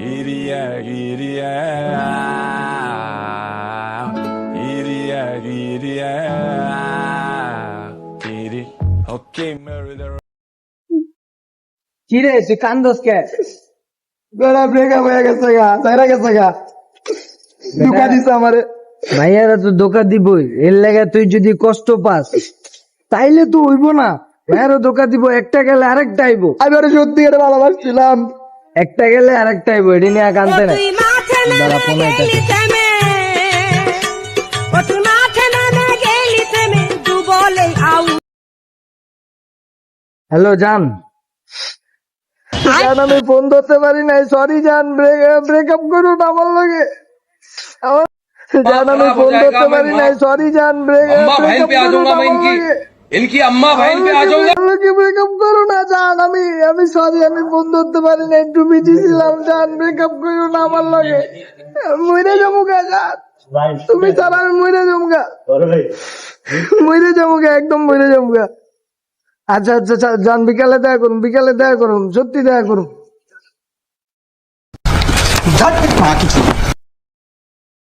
Iria, Iria, Iria, Iria, Iri. Okay, murder. কি রে তুই কান্দস কে? বেড়া ব্রেকআপ হয়ে গেছে গা, সাইরা গেছে গা, ধোঁকা দিছে আমারে। ভাইয়ারা তো ধোকা দিবই, এর লেগে তুই যদি কষ্ট পাস তাইলে তো হইব না। ভাইয়ারও ধোকা দিব, একটা গেলে আরেকটা আইব, আমি ওরে সত্যি করে ভালোবাসছিলাম। একটা গেলে আরেকটা আইব, এটি নিয়ে কানতে না। তুই মাঠে দাঁড়া, ফোন নেমে আইতাছে। গেলি থেমে, ও তুই মাঠে নেমে গেলি থেমে, তু বলে আউ। হ্যালো জান, জান আমি ফোন ধরতে পারি নাই, সরি জান, ব্রেকআপ করুন আমার লগে। জান আমি ফোন ধরতে পারি নাই, সরি জান, अम्मा बहन ব্রেকআপ पे आ করুন जाऊंगा मैं আমার इनकी লগে। इनकी अम्मा बहन पे आ जाऊंगा। ব্রেকআপ করো না জান, আমি সরি, আমি ফোন ধরতে পারি না, একটু বিজি ছিলাম জান, ব্রেকআপ করো না আমার লগে। মইরে যাবো গা জান, তুমি ছাড়া আমি মইরে যাবো গা, মইরে যাবো গা, একদম মইরে যাবো গা। আচ্ছা আচ্ছা আচ্ছা, জান বিকালে দেখা করুন, বিকালে দেখা করুন, সত্যি দেখা করুন।